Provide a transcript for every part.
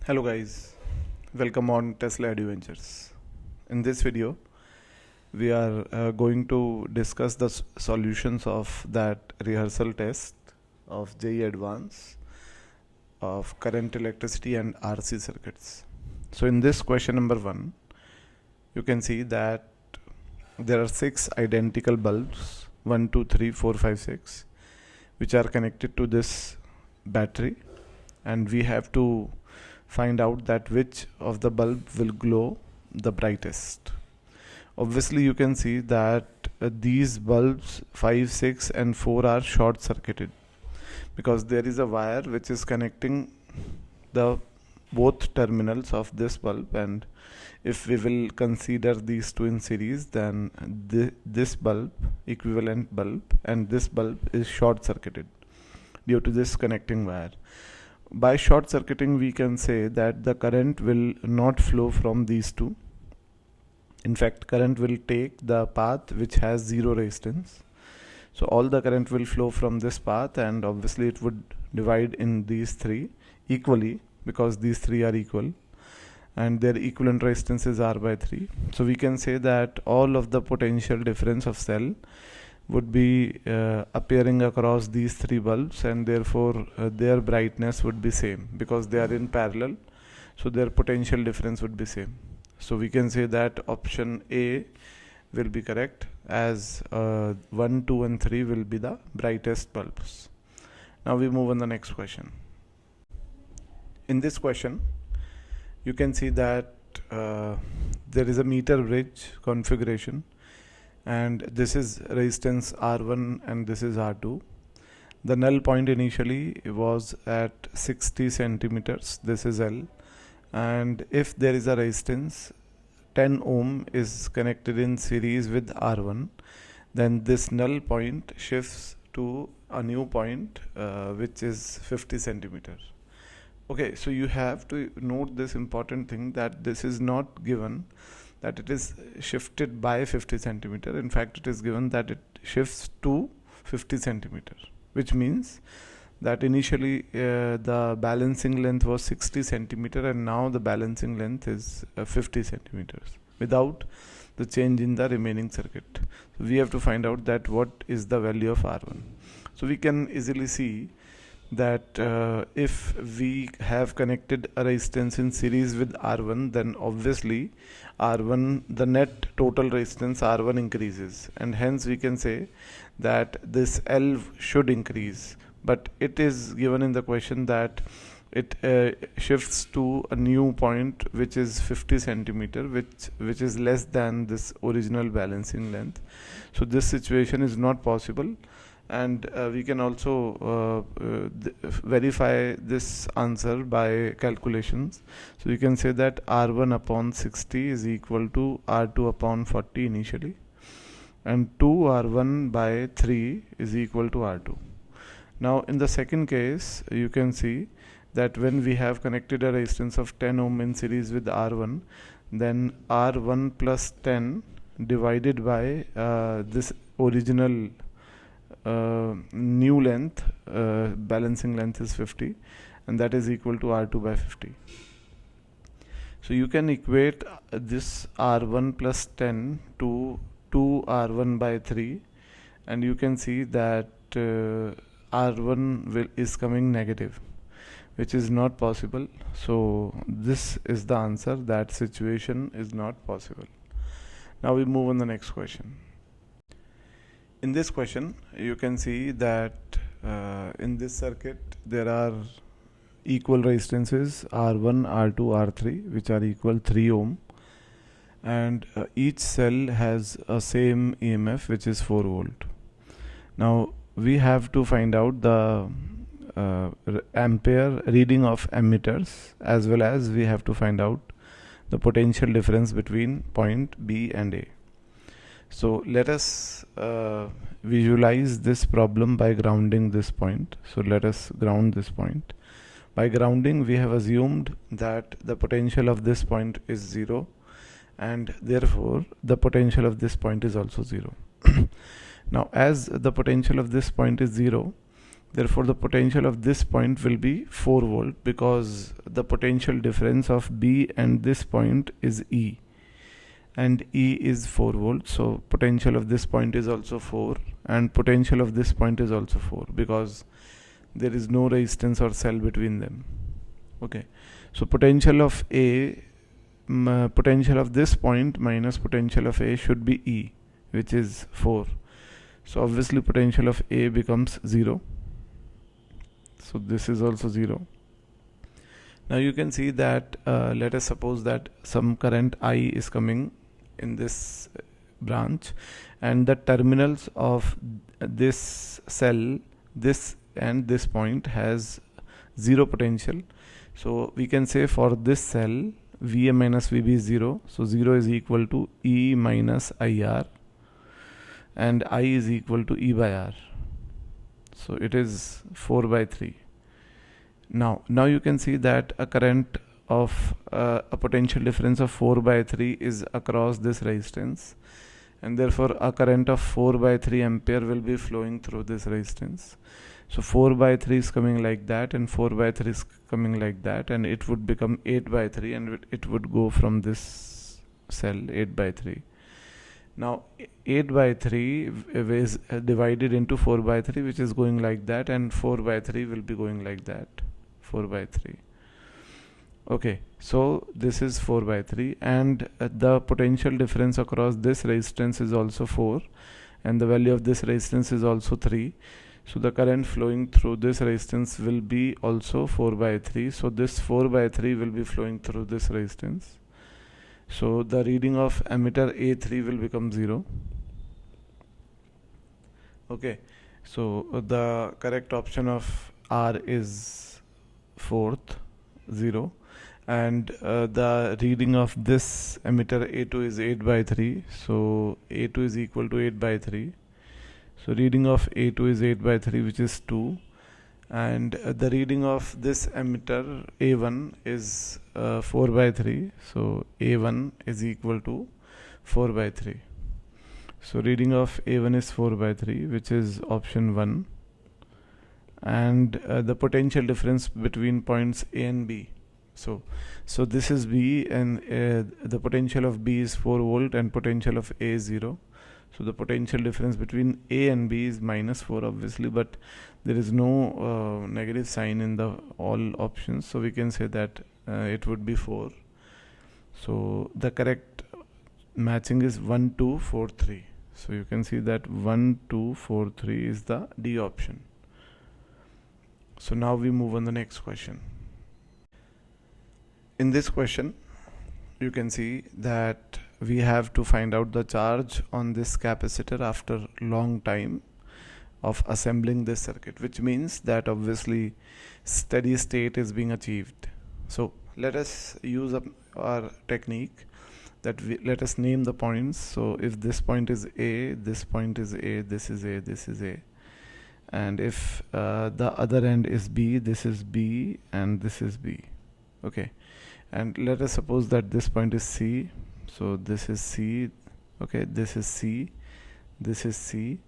Hello guys, welcome on Tesla Adventures. In this video, we are going to discuss the solutions of that rehearsal test of JEE Advance of current, electricity and RC circuits. So in this question number 1, you can see that there are 6 identical bulbs 1, 2, 3, 4, 5, 6 which are connected to this battery, and we have to find out that which of the bulb will glow the brightest. Obviously you can see that these bulbs 5, 6 and 4 are short circuited because there is a wire which is connecting the both terminals of this bulb, and if we will consider these two in series, then this bulb, equivalent bulb, and this bulb is short circuited due to this connecting wire. By short circuiting, we can say that the current will not flow from these two. In fact, current will take the path which has zero resistance. So all the current will flow from this path, and obviously it would divide in these three equally because these three are equal and their equivalent resistance is R by 3. So we can say that all of the potential difference of cell would be appearing across these three bulbs, and therefore their brightness would be same because they are in parallel, so their potential difference would be same. So we can say that option A will be correct, as 1, 2 and 3 will be the brightest bulbs. Now we move on the next question. In this question you can see that there is a meter bridge configuration, and this is resistance R1 and this is R2. The null point initially was at 60 centimeters, this is L, and if there is a resistance 10 ohm is connected in series with R1, then this null point shifts to a new point which is 50 centimeters. Okay, so you have to note this important thing, that this is not given that it is shifted by 50 centimeter. In fact, it is given that it shifts to 50 centimeter, which means that initially the balancing length was 60 centimeter and now the balancing length is 50 centimeters without the change in the remaining circuit. So we have to find out that what is the value of R1. So we can easily see that if we have connected a resistance in series with R1, then obviously R1, the net total resistance R1 increases, and hence we can say that this L should increase, but it is given in the question that it shifts to a new point which is 50 centimeter, which is less than this original balancing length. So this situation is not possible, and we can also verify this answer by calculations. So we can say that R1 upon 60 is equal to R2 upon 40 initially, and 2R1 by 3 is equal to R2. Now in the second case, you can see that when we have connected a resistance of 10 ohm in series with R1, then R1 plus 10 divided by this original new length, balancing length is 50, and that is equal to R2 by 50. So you can equate this R1 plus 10 to 2R1 by 3, and you can see that R1 is coming negative, which is not possible. So this is the answer, that situation is not possible. Now we move on the next question. In this question you can see that in this circuit there are equal resistances R1, R2, R3 which are equal 3 ohm, and each cell has a same EMF which is 4 volt. Now we have to find out the ampere reading of ammeters, as well as we have to find out the potential difference between point B and A. So let us visualize this problem by grounding this point. So let us ground this point. By grounding, we have assumed that the potential of this point is 0, and therefore the potential of this point is also 0. Now as the potential of this point is 0, Therefore the potential of this point will be 4 volt, because the potential difference of B and this point is E, and E is 4 volts. So potential of this point is also 4, and potential of this point is also 4, because there is no resistance or cell between them. Okay, so potential of A, potential of this point minus potential of A should be E, which is 4. So obviously potential of A becomes 0. So this is also 0. Now you can see that let us suppose that some current I is coming in this branch, and the terminals of this cell, this and this point, has 0 potential. So we can say for this cell VA minus VB is 0. So 0 is equal to E minus IR, and I is equal to E by R. So it is 4 by 3. Now you can see that a current of a potential difference of 4 by 3 is across this resistance, and therefore a current of 4 by 3 ampere will be flowing through this resistance. So 4 by 3 is coming like that, and 4 by 3 is coming like that, and it would become 8 by 3, and it would go from this cell 8 by 3. Now 8 by 3 is divided into 4 by 3, which is going like that, and 4 by 3 will be going like that, 4 by 3. Okay, so this is 4 by 3, and the potential difference across this resistance is also 4, and the value of this resistance is also 3. So the current flowing through this resistance will be also 4 by 3. So this 4 by 3 will be flowing through this resistance. So the reading of emitter A3 will become 0. Okay, so the correct option of R is 4th, 0. And the reading of this emitter A2 is 8 by 3. So A2 is equal to 8 by 3. So reading of A2 is 8 by 3, which is 2. And the reading of this emitter A1 is 4 by 3. So A1 is equal to 4 by 3. So reading of A1 is 4 by 3, which is option 1. And the potential difference between points A and B. So this is B, and the potential of B is 4 volt and potential of A is 0. So the potential difference between A and B is minus 4, obviously, but there is no negative sign in the all options, so we can say that it would be 4. So the correct matching is 1, 2, 4, 3. So you can see that 1, 2, 4, 3 is the D option. So now we move on the next question. In this question, you can see that we have to find out the charge on this capacitor after long time of assembling this circuit, which means that obviously steady state is being achieved. So let us use our technique that let us name the points. So if this point is A, this point is A, this is A, this is A, and if the other end is B, this is B and this is B. Okay, and let us suppose that this point is C. So this is C, okay, this is C, this is C,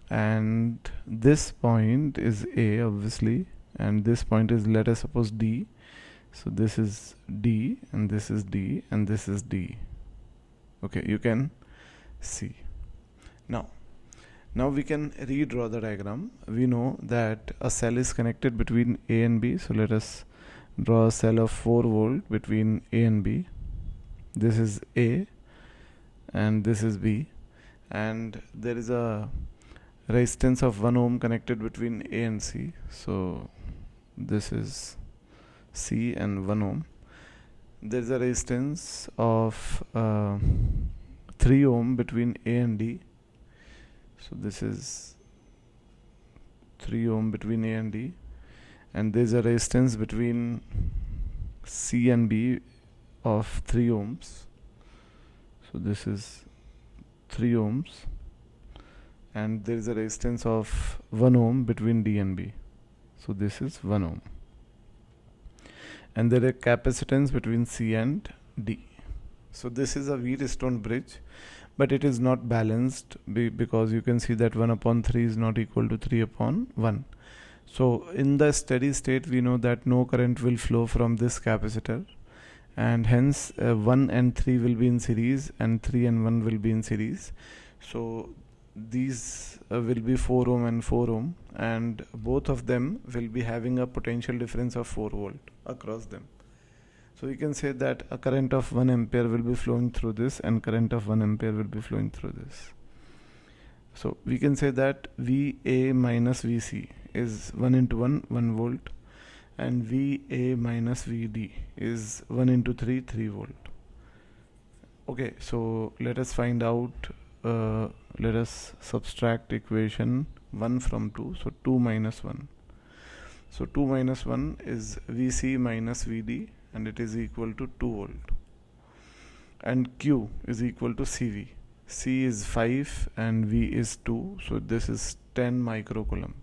and this point is A, obviously, and this point is, let us suppose, D. So this is D, and this is D, and this is D. Okay, you can see. Now we can redraw the diagram. We know that a cell is connected between A and B. So let us draw a cell of 4 volt between A and B. This is A and this is B, and there is a resistance of 1 ohm connected between A and C. So this is C and 1 ohm. There is a resistance of 3 ohm between A and D. So this is 3 ohm between A and D, and there is a resistance between C and B of 3 ohms. So this is 3 ohms, and there is a resistance of 1 ohm between D and B. So this is 1 ohm, and there is a capacitance between C and D. So this is a Wheatstone bridge, but it is not balanced because you can see that 1 upon 3 is not equal to 3 upon 1. So in the steady state, we know that no current will flow from this capacitor, and hence 1 and 3 will be in series and 3 and 1 will be in series. So these will be 4 ohm and 4 ohm, and both of them will be having a potential difference of 4 volt across them. So you can say that a current of 1 ampere will be flowing through this and current of 1 ampere will be flowing through this. So we can say that VA minus VC is 1 into 1 volt, and VA minus VD is 1 into 3 volt. Okay, so let us find out, let us subtract equation 1 from 2, so 2 minus 1. So 2 minus 1 is VC minus VD, and it is equal to 2 volt, and Q is equal to CV. C is 5 and V is 2, so this is 10 microcoulomb.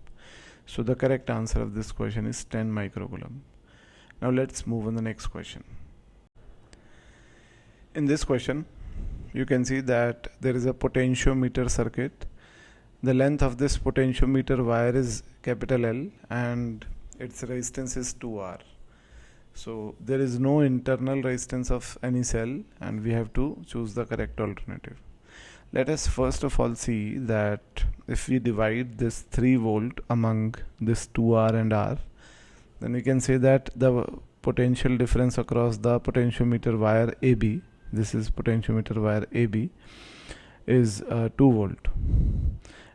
So the correct answer of this question is 10 microcoulomb. Now let's move on the next question. In this question, you can see that there is a potentiometer circuit. The length of this potentiometer wire is capital L and its resistance is 2R. So there is no internal resistance of any cell, and we have to choose the correct alternative. Let us first of all see that if we divide this 3 volt among this 2R and R, then we can say that the potential difference across the potentiometer wire AB, this is potentiometer wire AB, is 2 volt,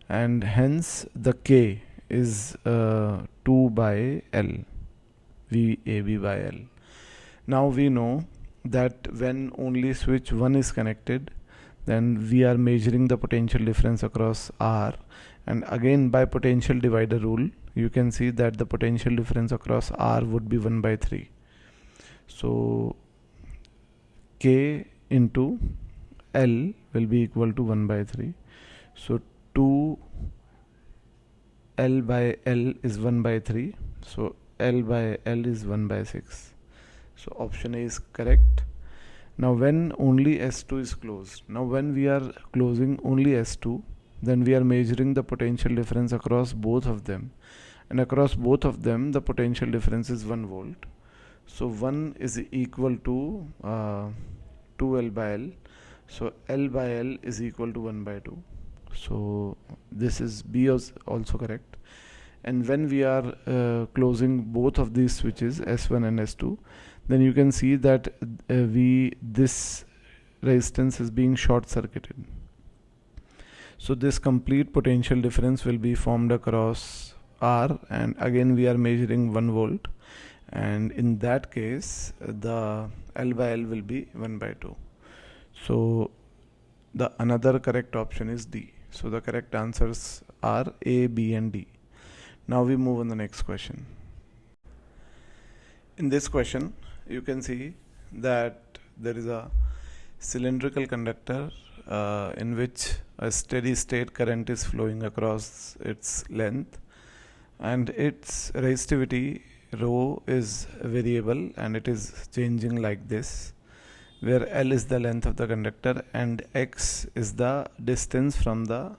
and hence the K is 2 by L, VAB by L. Now we know that when only switch 1 is connected, then we are measuring the potential difference across R, and again by potential divider rule you can see that the potential difference across R would be 1 by 3. So K into L will be equal to 1 by 3. So 2 L by L is 1 by 3. So L by L is 1 by 6. So option A is correct. Now when only S2 is closed, now when we are closing only S2, then we are measuring the potential difference across both of them, and across both of them the potential difference is 1 volt. So 1 is equal to 2L by L. So L by L is equal to 1 by 2. So this is B is also correct. And when we are closing both of these switches S1 and S2, then you can see that this resistance is being short circuited. So this complete potential difference will be formed across R, and again we are measuring 1 volt, and in that case the L by L will be 1 by 2. So the another correct option is D. So the correct answers are A, B and D. Now we move on the next question. In this question you can see that there is a cylindrical conductor in which a steady state current is flowing across its length, and its resistivity rho is variable and it is changing like this, where L is the length of the conductor and X is the distance from the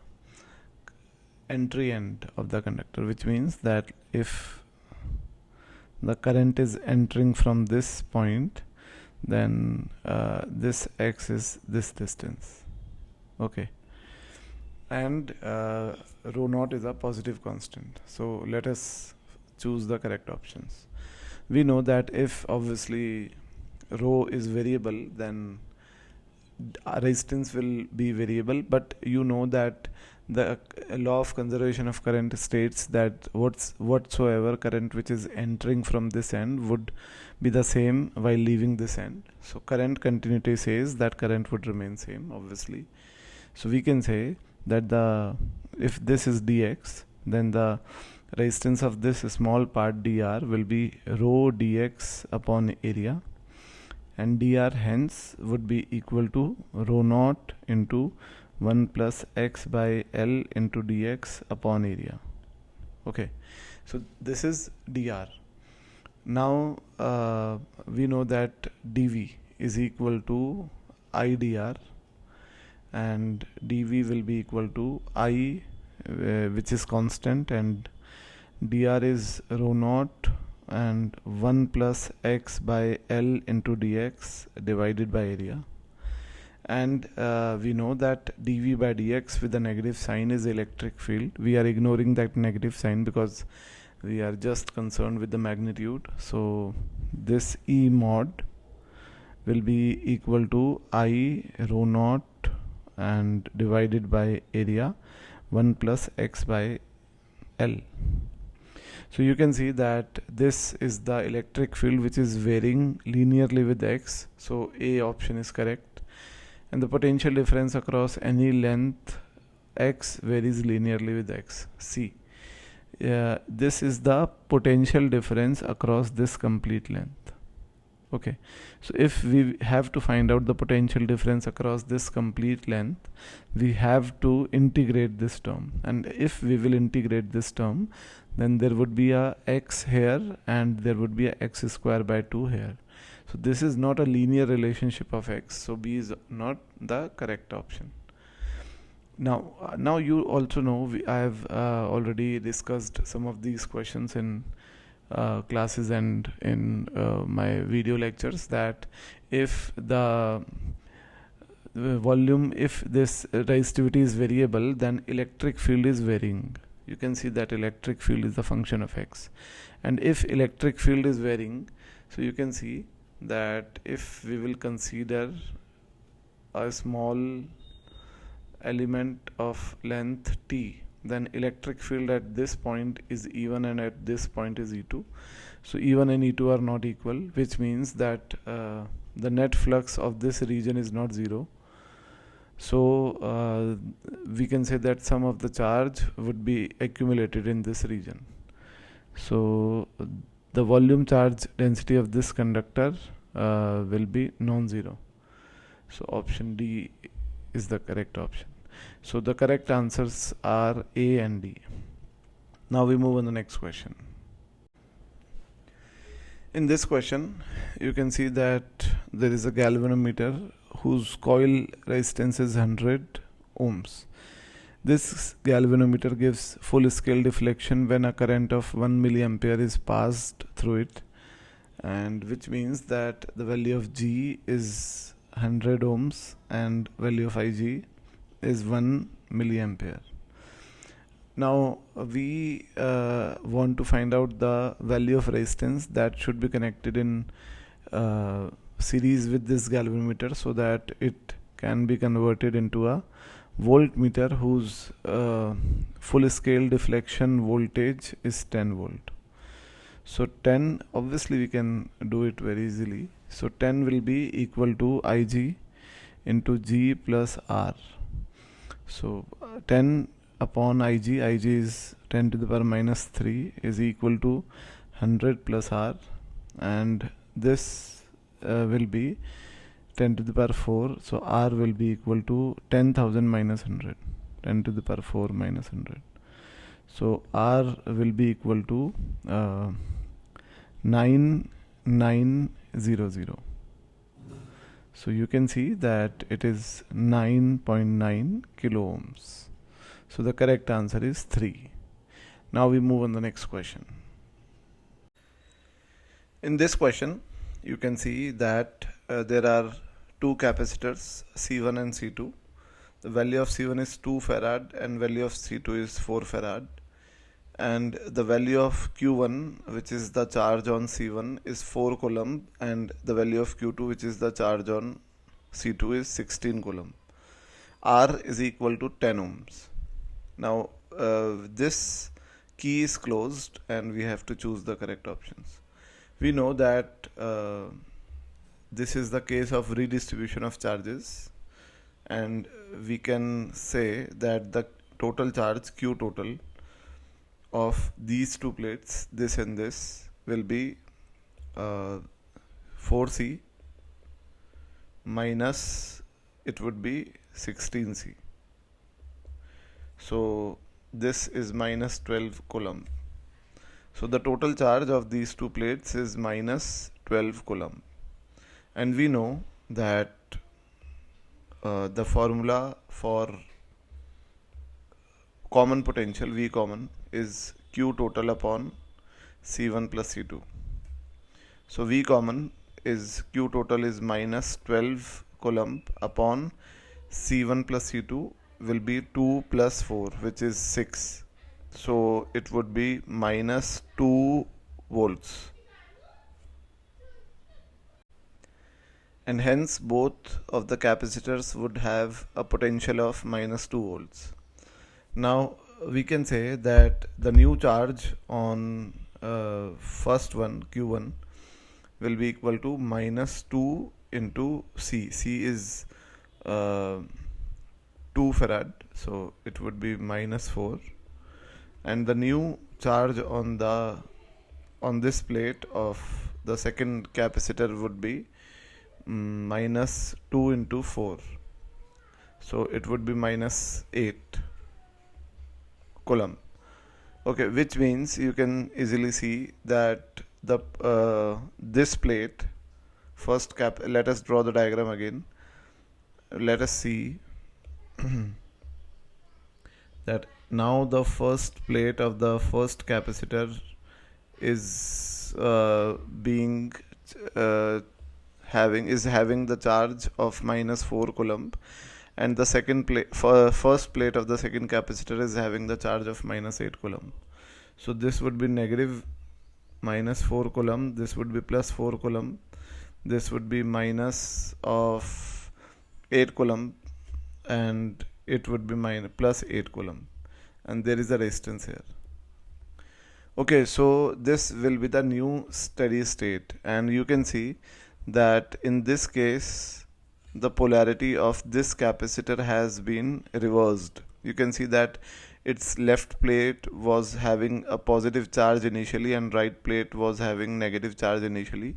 entry end of the conductor, which means that if the current is entering from this point, then this X is this distance. Okay, and rho naught is a positive constant. So let us choose the correct options. We know that if obviously rho is variable, then resistance will be variable, but you know that the law of conservation of current states that whatsoever current which is entering from this end would be the same while leaving this end. So current continuity says that current would remain same, obviously. So we can say that if this is dx, then the resistance of this small part dr will be rho dx upon area, and dr hence would be equal to rho naught into 1 plus x by L into dx upon area. Okay, so this is dr. Now we know that dv is equal to I dr, and dv will be equal to I, which is constant, and dr is rho naught and 1 plus x by L into dx divided by area. And we know that dv by dx with a negative sign is electric field. We are ignoring that negative sign because we are just concerned with the magnitude. So this E mod will be equal to I rho naught and divided by area 1 plus x by L. So you can see that this is the electric field which is varying linearly with x. So A option is correct. And the potential difference across any length x varies linearly with x. C. This is the potential difference across this complete length. Okay, so if we have to find out the potential difference across this complete length, we have to integrate this term. And if we will integrate this term, then there would be a x here and there would be a x square by 2 here. So this is not a linear relationship of x, so B is not the correct option. Now you also know I have already discussed some of these questions in classes and in my video lectures, that if the volume, if this resistivity is variable, then electric field is varying. You can see that electric field is the function of x. And if electric field is varying, so you can see that if we will consider a small element of length t, then electric field at this point is E1 and at this point is E2. So E1 and E2 are not equal, which means that the net flux of this region is not zero. So we can say that some of the charge would be accumulated in this region. So the volume charge density of this conductor will be non-zero. So option D is the correct option. So the correct answers are A and D. Now we move on the next question. In this question, you can see that there is a galvanometer whose coil resistance is 100 ohms. This galvanometer gives full scale deflection when a current of 1 milliampere is passed through it, and which means that the value of G is 100 ohms and value of Ig is 1 milliampere. Now we want to find out the value of resistance that should be connected in series with this galvanometer, so that it can be converted into a voltmeter whose full scale deflection voltage is 10 volt. So 10, obviously we can do it very easily. So 10 will be equal to Ig into G plus R. So 10 upon Ig is 10 to the power minus 3 is equal to 100 plus R, and this will be 10 to the power 4. So R will be equal to 10,000 minus 100, 10 to the power 4 minus 100. So R will be equal to 9900. So you can see that it is 9.9 kilo ohms. So the correct answer is 3. Now we move on the next question. In this question, you can see that there are two capacitors, C1 and C2. The value of C1 is 2 farad and value of C2 is 4 farad. And the value of Q1, which is the charge on C1, is 4 coulomb, and the value of Q2, which is the charge on C2, is 16 coulomb. R is equal to 10 ohms. Now this key is closed and we have to choose the correct options. We know that this is the case of redistribution of charges, and we can say that the total charge Q total of these two plates, this and this, will be 4C minus, it would be 16C. So this is minus 12 coulomb. So the total charge of these two plates is minus 12 coulomb. And we know that the formula for common potential V common is Q total upon C1 plus C2. So V common is Q total is minus 12 coulomb upon C1 plus C2 will be 2 plus 4, which is 6. So it would be minus 2 volts. And hence both of the capacitors would have a potential of minus 2 volts. Now we can say that the new charge on first one Q1 will be equal to minus 2 into C. C is 2 farad, so it would be minus 4, and the new charge on this plate of the second capacitor would be minus 2 into 4, so it would be minus 8 coulomb. Okay, which means you can easily see that the this plate first let us draw the diagram again. Let us see that now the first plate of the first capacitor is having the charge of minus 4 coulomb, and the first plate of the second capacitor is having the charge of minus 8 coulomb. So this would be negative minus 4 coulomb, this would be plus 4 coulomb, this would be minus of 8 coulomb, and it would be minus plus 8 coulomb, and there is a resistance here. Okay, so this will be the new steady state, and you can see that in this case the polarity of this capacitor has been reversed. You can see that its left plate was having a positive charge initially and right plate was having negative charge initially.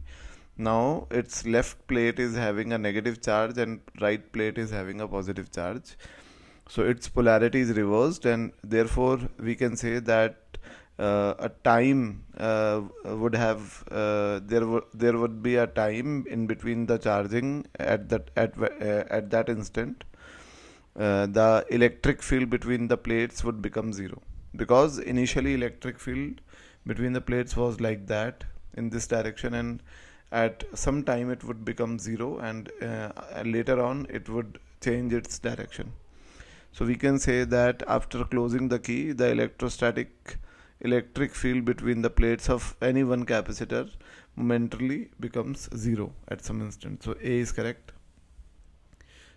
Now its left plate is having a negative charge and right plate is having a positive charge. So its polarity is reversed, and therefore we can say that a time would have there would be a time in between the charging at that instant. The electric field between the plates would become 0, because initially electric field between the plates was like that in this direction, and at some time it would become 0, and later on it would change its direction. So we can say that after closing the key, the electric field between the plates of any one capacitor momentarily becomes 0 at some instant. So A is correct.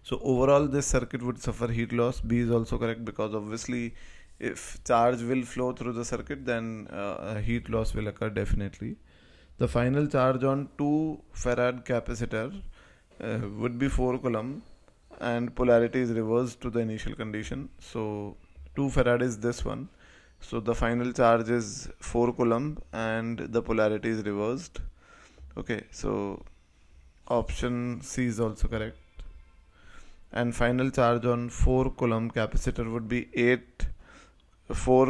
So overall this circuit would suffer heat loss. B is also correct, because obviously if charge will flow through the circuit, then heat loss will occur definitely. The final charge on 2 farad capacitor would be 4 coulomb, and polarity is reversed to the initial condition. So 2 farad is this one. So the final charge is 4 coulomb and the polarity is reversed. Okay, so option C is also correct. And final charge on 4 coulomb capacitor would be 4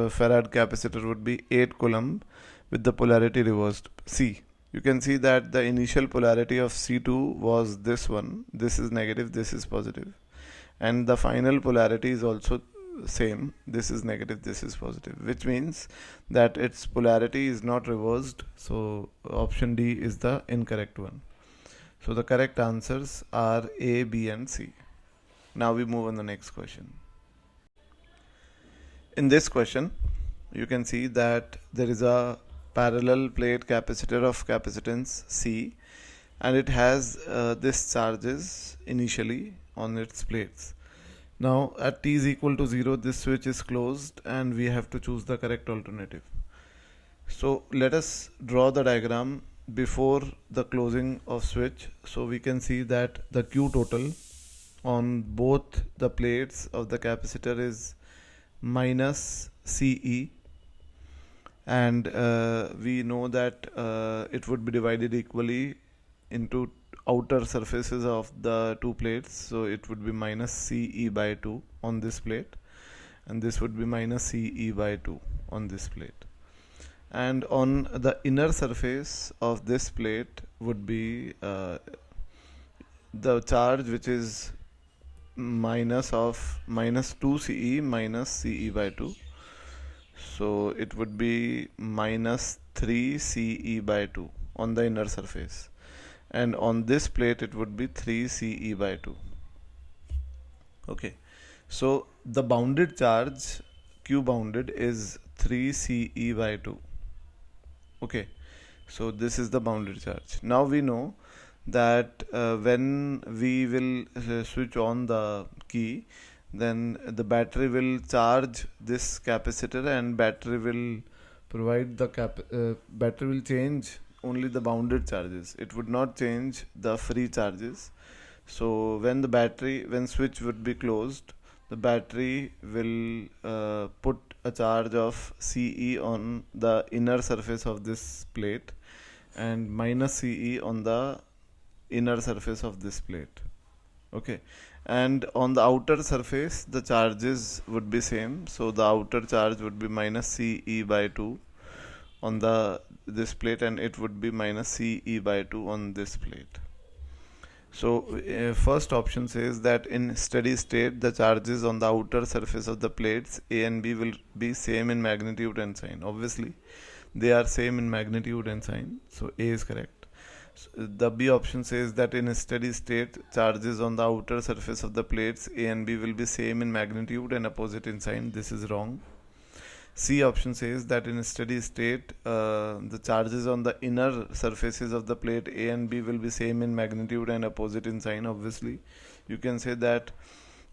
farad capacitor would be 8 coulomb with the polarity reversed. C. You can see that the initial polarity of C2 was this one. This is negative, this is positive. And the final polarity is also same. This is negative, this is positive, which means that its polarity is not reversed. So option D is the incorrect one. So the correct answers are A, B and C. Now we move on the next question. In this question, you can see that there is a parallel plate capacitor of capacitance C, and it has this charges initially on its plates. Now at t is equal to 0, this switch is closed and we have to choose the correct alternative. So let us draw the diagram before the closing of switch. So we can see that the Q total on both the plates of the capacitor is minus CE, and we know that it would be divided equally into outer surfaces of the two plates. So it would be minus CE by 2 on this plate, and this would be minus CE by 2 on this plate. And on the inner surface of this plate would be the charge which is minus 2 CE minus CE by 2. So it would be minus 3 CE by 2 on the inner surface, and on this plate it would be 3 CE by 2. Okay, so the bounded charge Q bounded is 3 CE by 2. Okay, so this is the bounded charge. Now we know that when we will switch on the key, then the battery will charge this capacitor, and battery will provide the battery will change only the bounded charges. It would not change the free charges. So when switch would be closed, the battery will put a charge of CE on the inner surface of this plate and minus CE on the inner surface of this plate. Okay, and on the outer surface the charges would be same, so the outer charge would be minus CE by 2 on this plate, and it would be minus CE by 2 on this plate. So first option says that in steady state the charges on the outer surface of the plates A and B will be same in magnitude and sign. Obviously they are same in magnitude and sign, so A is correct. So the B option says that in a steady state charges on the outer surface of the plates A and B will be same in magnitude and opposite in sign. This is wrong. C option says that in a steady state the charges on the inner surfaces of the plate A and B will be same in magnitude and opposite in sign. Obviously you can say that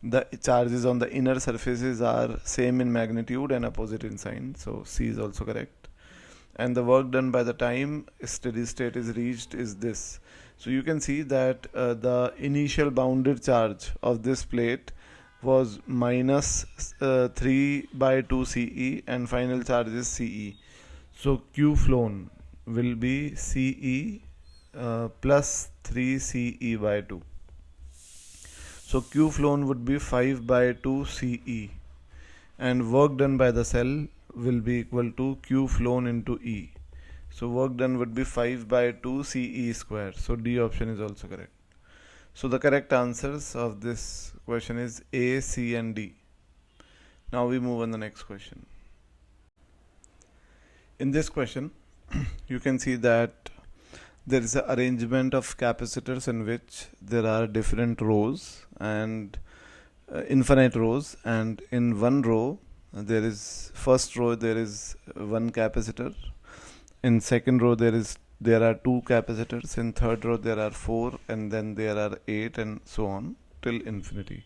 the charges on the inner surfaces are same in magnitude and opposite in sign, so C is also correct. And the work done by the time steady state is reached is this. So you can see that the initial bounded charge of this plate was minus 3 by 2 CE, and final charge is CE. So Q flown will be CE plus 3 CE by 2. So Q flown would be 5 by 2 CE, and work done by the cell will be equal to Q flown into E. So work done would be 5 by 2 CE square. So D option is also correct. So the correct answers of this question is A, C and D. Now we move on the next question. In this question you can see that there is an arrangement of capacitors in which there are different rows and infinite rows, and in one row first row there is one capacitor, in second row there are two capacitors, in third row there are 4, and then there are 8, and so on till infinity.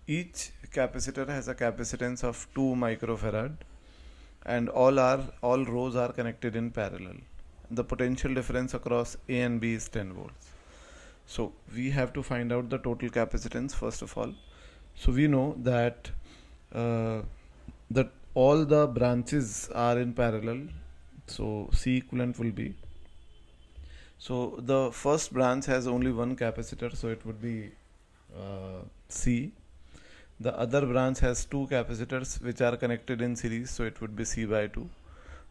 Each capacitor has a capacitance of 2 microfarad, and all rows are connected in parallel. The potential difference across A and B is 10 volts. So we have to find out the total capacitance first of all. So we know that all the branches are in parallel, so C equivalent will be, so the first branch has only one capacitor, so it would be C. The other branch has two capacitors which are connected in series, so it would be C by 2.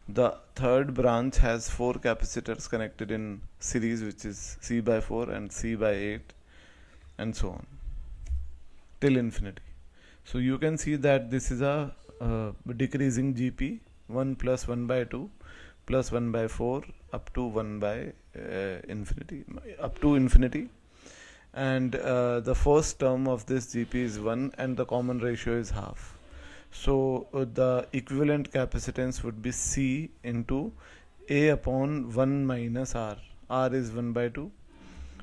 The third branch has 4 capacitors connected in series, which is C by 4 and C by 8, and so on till infinity. So you can see that this is a decreasing GP, 1 plus 1 by 2 plus 1 by 4 up to 1 by infinity, up to infinity. And the first term of this GP is 1 and the common ratio is half. So the equivalent capacitance would be C into A upon 1 minus R. R is 1 by 2.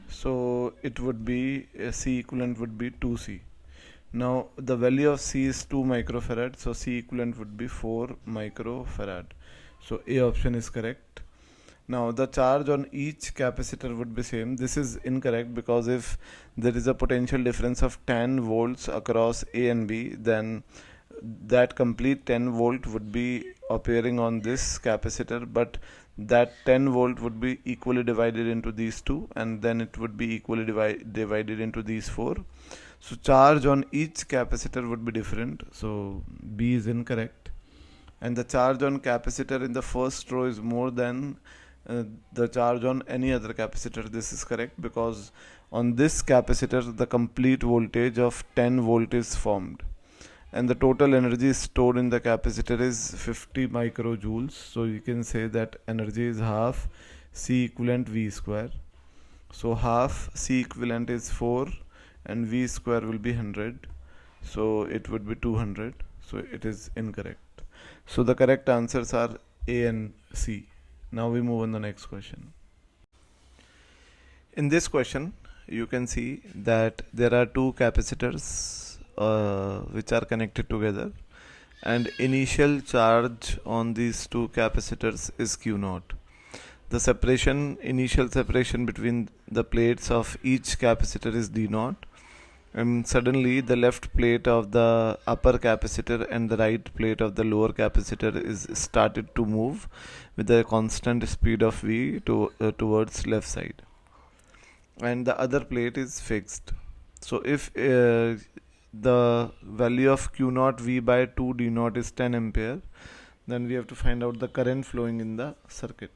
So it would be C equivalent would be 2C. Now the value of C is 2 microfarad. So C equivalent would be 4 microfarad. So A option is correct. Now the charge on each capacitor would be same. This is incorrect because if there is a potential difference of 10 volts across A and B, then that complete 10 volt would be appearing on this capacitor, but that 10 volt would be equally divided into these two, and then it would be equally divided into these 4. So charge on each capacitor would be different, so B is incorrect. And the charge on capacitor in the first row is more than the charge on any other capacitor. This is correct because on this capacitor the complete voltage of 10 volt is formed, and the total energy stored in the capacitor is 50 microjoules. So you can say that energy is half C equivalent V square. So half C equivalent is 4 and V square will be 100, so it would be 200. So it is incorrect. So the correct answers are A and C. Now we move on the next question. In this question you can see that there are two capacitors which are connected together, and initial charge on these two capacitors is Q naught. The initial separation between the plates of each capacitor is D naught, and suddenly the left plate of the upper capacitor and the right plate of the lower capacitor is started to move with a constant speed of V towards left side, and the other plate is fixed. So if the value of Q naught V by 2 D naught is 10 ampere, then we have to find out the current flowing in the circuit.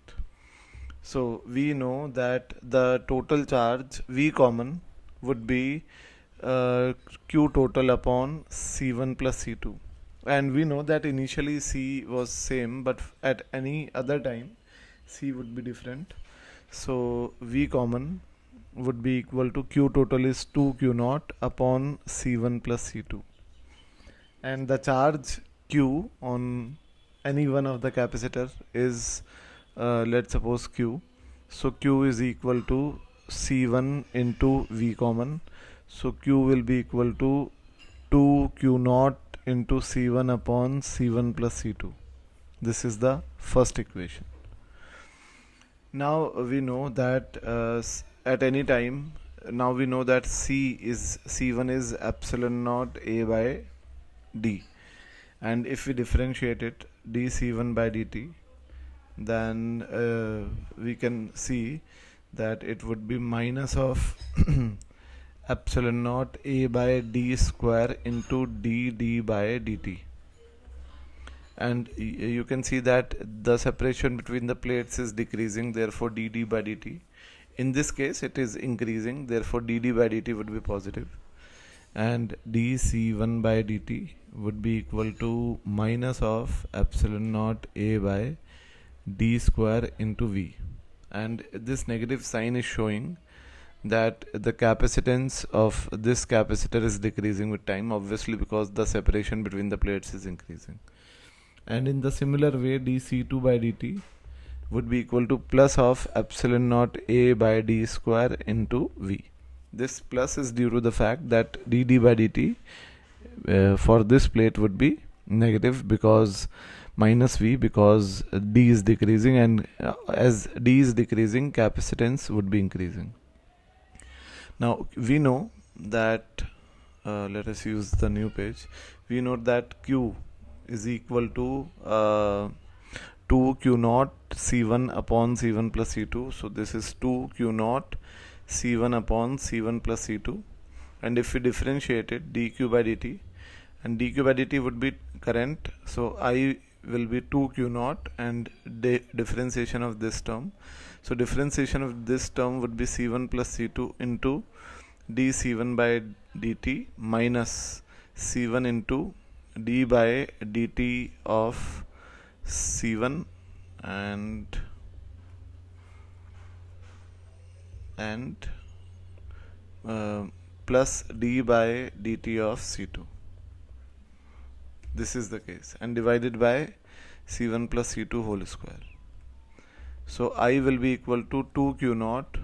So we know that the total charge V common would be Q total upon C1 plus C2, and we know that initially C was same, but at any other time C would be different. So V common would be equal to Q total is 2 Q naught upon C1 plus C2, and the charge Q on any one of the capacitor is let's suppose Q. So Q is equal to C1 into V common. So Q will be equal to 2 Q naught into C1 upon C1 plus C2. This is the first equation. Now we know that at any time, now we know that C1 is epsilon naught A by D, and if we differentiate it dC1 by dt, then we can see that it would be minus of epsilon naught A by D square into dd by dt, and you can see that the separation between the plates is decreasing, therefore dd by dt. In this case it is increasing, therefore dd by dt would be positive, and dC1 by dt would be equal to minus of epsilon naught A by D square into V, and this negative sign is showing that the capacitance of this capacitor is decreasing with time, obviously because the separation between the plates is increasing. And in the similar way dC2 by dt would be equal to plus of epsilon naught A by D square into V. This plus is due to the fact that dd by dt for this plate would be negative because minus V, because D is decreasing, and as D is decreasing, capacitance would be increasing. Now we know that let us use the new page. We know that Q is equal to 2 Q naught C1 upon C1 plus C2. So this is 2 Q naught C1 upon C1 plus C2, and if we differentiate it dQ by dt, and dQ by dt would be current, so I will be 2 Q naught and differentiation of this term. So differentiation of this term would be C1 plus C2 into dC1 by dt minus C1 into d by dt of C1 and plus d by dt of C2. This is the case, and divided by C1 plus C2 whole square. So I will be equal to 2 Q naught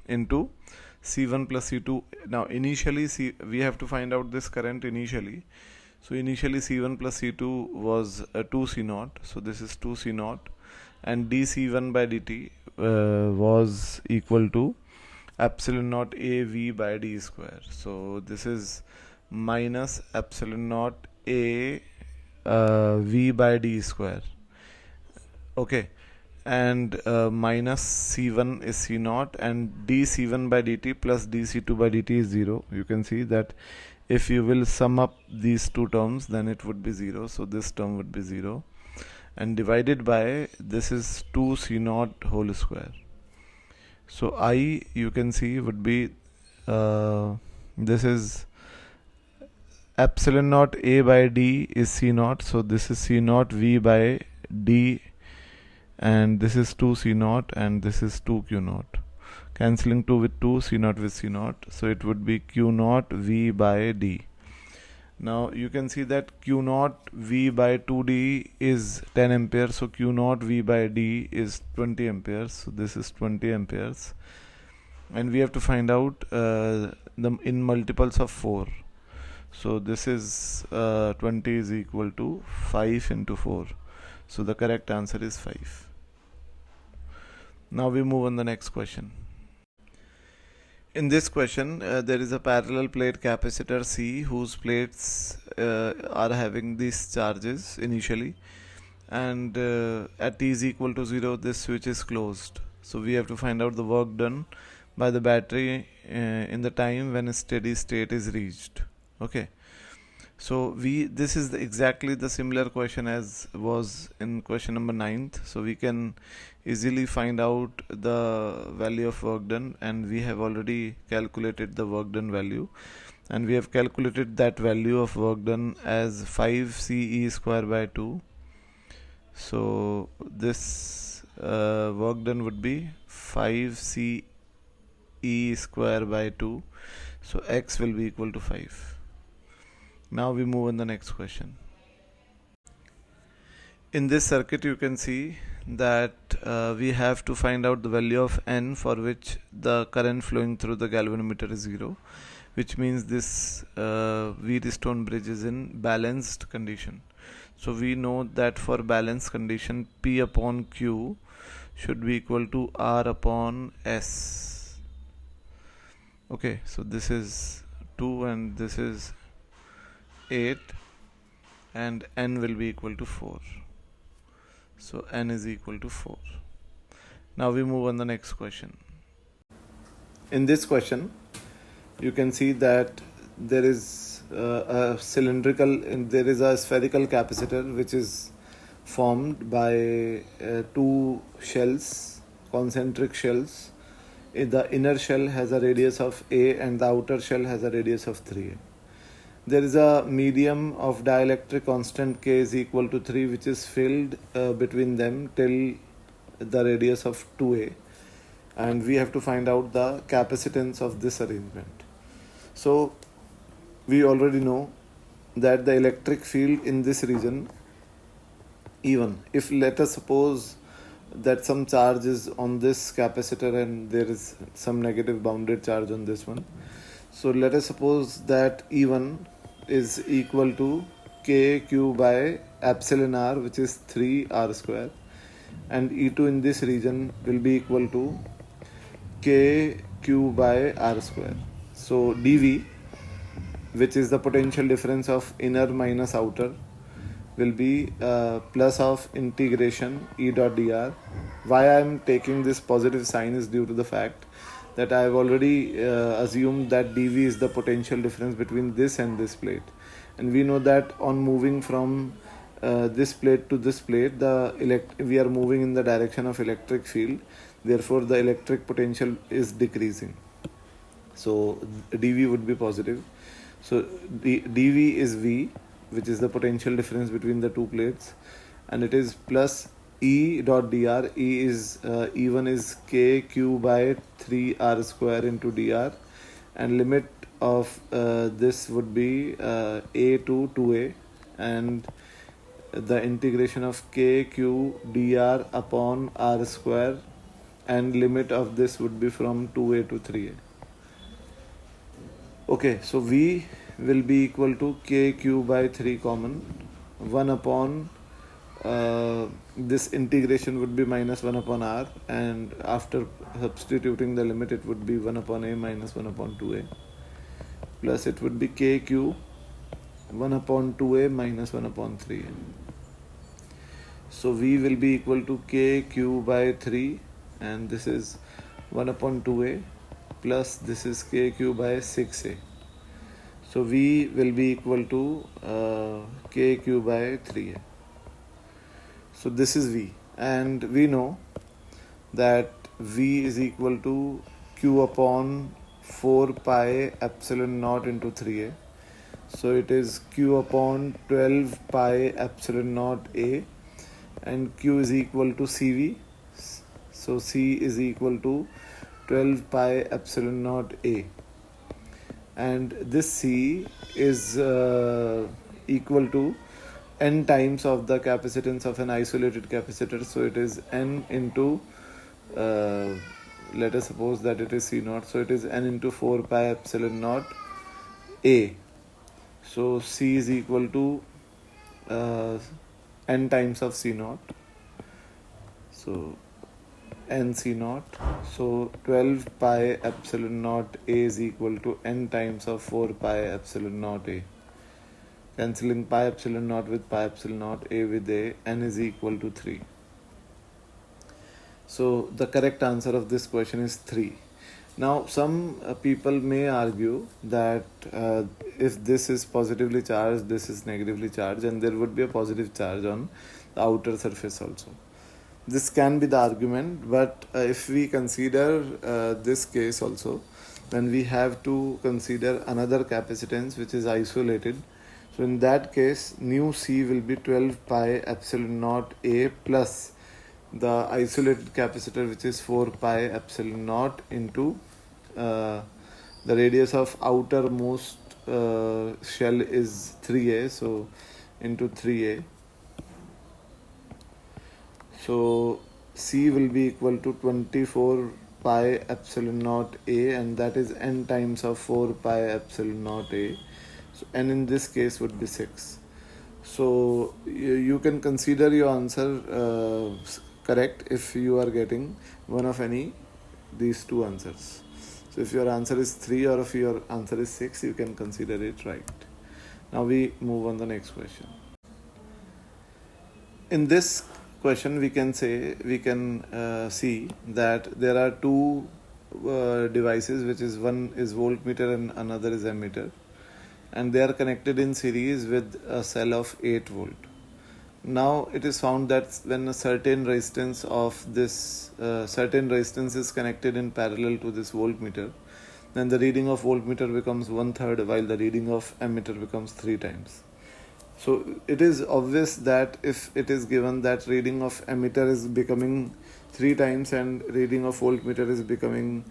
into C1 plus C2. Now initially we have to find out this current initially. So initially C1 plus C2 was 2 C naught. So this is 2 C naught, and dC1 by dt was equal to epsilon naught A V by D square. So this is minus epsilon naught A V by D square. Okay, and minus C1 is C naught, and dC1 by dt plus dC2 by dt is 0. You can see that if you will sum up these two terms, then it would be 0. So this term would be 0, and divided by this is 2 C naught whole square. So I, you can see, would be this is epsilon naught A by D is C naught, so this is C naught V by D, and this is 2 C naught and this is 2 Q naught. Cancelling 2 with 2, C naught with C naught, so it would be Q naught V by D. Now you can see that Q naught V by 2D is 10 amperes, so Q naught V by D is 20 amperes, so this is 20 amperes, and we have to find out them in multiples of 4. So this is 20 is equal to 5 into 4, so the correct answer is 5. Now we move on the next question. In this question, there is a parallel plate capacitor C whose plates are having these charges initially, and at t is equal to 0 this switch is closed. So we have to find out the work done by the battery in the time when a steady state is reached. Okay, so this is exactly the similar question as was in question number 9th, so we can easily find out the value of work done, and we have already calculated the work done value, and we have calculated that value of work done as 5 CE square by 2. So this work done would be 5 CE square by 2, so X will be equal to 5. Now we move on the next question. In this circuit you can see that we have to find out the value of N for which the current flowing through the galvanometer is 0, which means this Wheatstone bridge is in balanced condition. So we know that for balanced condition P upon Q should be equal to R upon S. Okay, so this is 2 and this is 8, and N will be equal to 4. So N is equal to 4. Now we move on the next question. In this question, you can see that there is a spherical capacitor which is formed by two shells, concentric shells. The inner shell has a radius of A and the outer shell has a radius of 3A. There is a medium of dielectric constant K is equal to 3 which is filled between them till the radius of 2A, and we have to find out the capacitance of this arrangement. So we already know that the electric field in this region, even if let us suppose that some charge is on this capacitor and there is some negative bounded charge on this one, so let us suppose that E1 is equal to KQ by epsilon R, which is 3R square, and E2 in this region will be equal to KQ by R square. So dV, which is the potential difference of inner minus outer, will be plus of integration E dot dr. Why I am taking this positive sign is due to the fact that I have already assumed that dV is the potential difference between this and this plate, and we know that on moving from this plate to this plate, we are moving in the direction of electric field, therefore the electric potential is decreasing, so dV would be positive. So dV is V, which is the potential difference between the two plates, and it is plus E dot dr. E1 is KQ by 3R square into dr, and limit of this would be A to 2A, and the integration of KQ dr upon R square, and limit of this would be from 2A to 3A. Okay, so V will be equal to KQ by 3 common, 1 upon this integration would be minus 1 upon R, and after substituting the limit it would be 1 upon A minus 1 upon 2A, plus it would be KQ 1 upon 2A minus 1 upon 3A. So V will be equal to KQ by 3, and this is 1 upon 2A, plus this is KQ by 6A. So V will be equal to KQ by 3A. So this is V, and we know that V is equal to Q upon 4 pi epsilon naught into 3a. So it is Q upon 12 pi epsilon naught a, and Q is equal to CV. So C is equal to 12 pi epsilon naught a, and this C is equal to n times of the capacitance of an isolated capacitor. So it is n into let us suppose that it is C naught, so it is n into 4 pi epsilon naught a. So C is equal to n times of C naught, so n C naught. So 12 pi epsilon naught a is equal to n times of 4 pi epsilon naught a. Cancelling pi epsilon naught with pi epsilon naught, a with a, n is equal to 3. So the correct answer of this question is 3. Now some people may argue that if this is positively charged, this is negatively charged, and there would be a positive charge on the outer surface also. This can be the argument, but if we consider this case also, then we have to consider another capacitance which is isolated. So in that case, nu C will be 12 pi epsilon naught a plus the isolated capacitor, which is 4 pi epsilon naught into the radius of outermost shell is 3a, so into 3a. So C will be equal to 24 pi epsilon naught a, and that is n times of 4 pi epsilon naught a. So n in this case would be 6. So you can consider your answer correct if you are getting one of any these two answers. So if your answer is 3 or if your answer is 6, you can consider it right. Now we move on the next question. In this question we can see that there are two devices, which is one is voltmeter and another is ammeter, and they are connected in series with a cell of 8 volt. Now it is found that when a certain resistance is connected in parallel to this voltmeter, then the reading of voltmeter becomes 1/3, while the reading of ammeter becomes 3 times. So it is obvious that if it is given that reading of ammeter is becoming 3 times and reading of voltmeter is becoming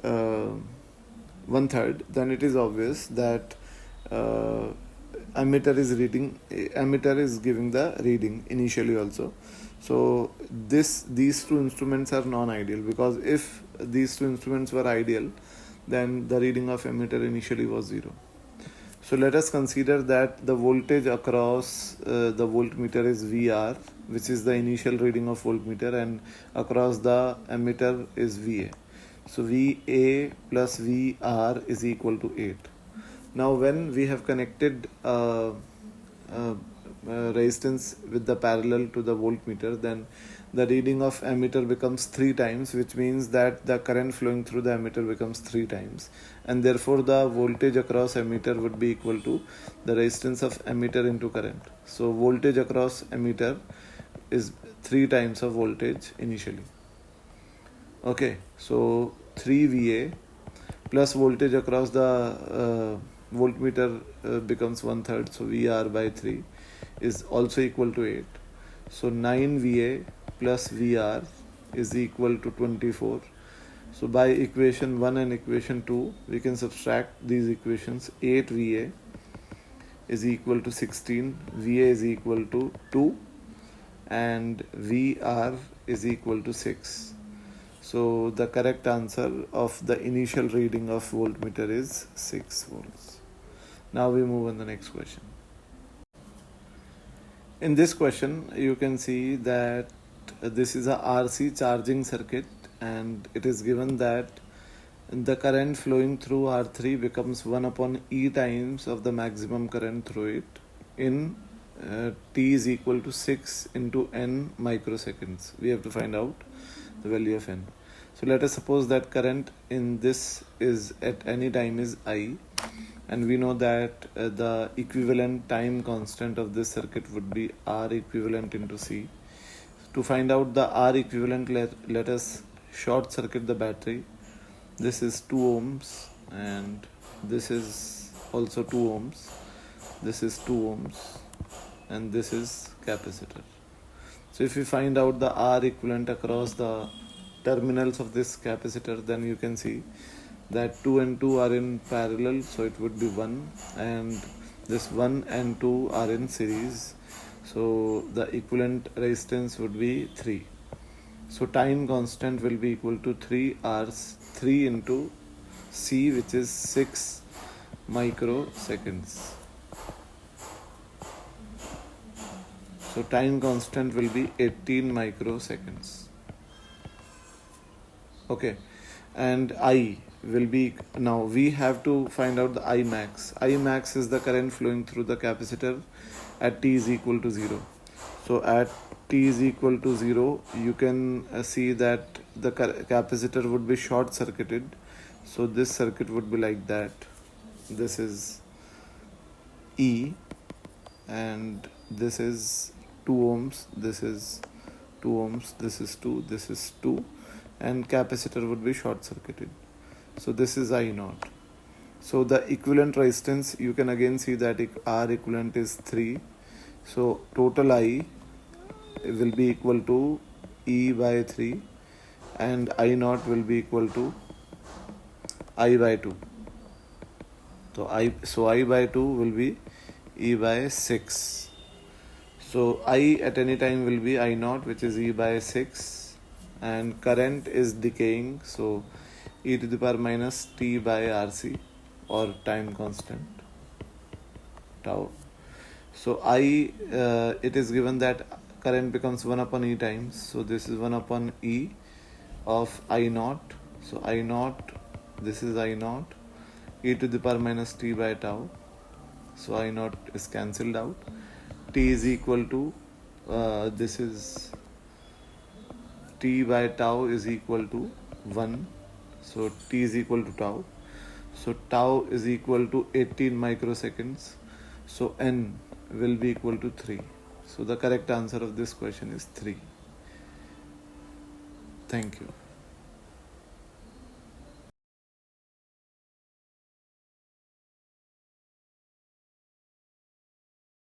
1/3, then it is obvious that ammeter is giving the reading initially also. So these two instruments are non-ideal, because if these two instruments were ideal, then the reading of ammeter initially was 0. So let us consider that the voltage across the voltmeter is VR, which is the initial reading of voltmeter, and across the ammeter is VA. So VA plus VR is equal to 8. Now when we have connected resistance with the parallel to the voltmeter, then the reading of ammeter becomes 3 times, which means that the current flowing through the ammeter becomes 3 times, and therefore the voltage across ammeter would be equal to the resistance of ammeter into current. So voltage across ammeter is 3 times of voltage initially. Okay, so 3 VA plus voltage across the voltmeter becomes 1/3, so VR by 3 is also equal to 8. So 9 VA plus VR is equal to 24. So by equation 1 and equation 2, we can subtract these equations. 8 VA is equal to 16, VA is equal to 2, and VR is equal to 6. So the correct answer of the initial reading of voltmeter is 6 volts. Now we move on the next question. In this question, you can see that this is a RC charging circuit, and it is given that the current flowing through R3 becomes 1 upon E times of the maximum current through it in T is equal to 6 into N microseconds. We have to find out the value of N. So let us suppose that current in this is at any time is I, and we know that the equivalent time constant of this circuit would be R equivalent into C. To find out the R equivalent, let us short circuit the battery. This is 2 ohms and this is also 2 ohms. This is 2 ohms and this is capacitor. So if we find out the R equivalent across the terminals of this capacitor, then you can see that 2 and 2 are in parallel, so it would be 1, and this 1 and 2 are in series, so the equivalent resistance would be 3. So time constant will be equal to 3 R's 3 into C, which is 6 microseconds. So time constant will be 18 microseconds. Okay, and I will be, now we have to find out the I max. I max is the current flowing through the capacitor at t is equal to 0. So at t is equal to 0, you can see that the capacitor would be short circuited. So this circuit would be like that. This is E and this is 2 ohms, this is 2 ohms, this is 2, this is 2, and capacitor would be short circuited. So this is I naught. So the equivalent resistance, you can again see that R equivalent is 3. So total I will be equal to E by 3 and I naught will be equal to I by 2. So I by 2 will be E by 6. So I at any time will be I naught, which is E by 6, and current is decaying, so e to the power minus t by RC, or time constant tau. So it is given that current becomes 1 upon E times, so this is 1 upon E of I naught. So I naught, this is I naught, e to the power minus t by tau. So I naught is cancelled out. T is equal to, this is t by tau is equal to 1. So t is equal to tau. So tau is equal to 18 microseconds. So n will be equal to 3. So the correct answer of this question is 3. Thank you.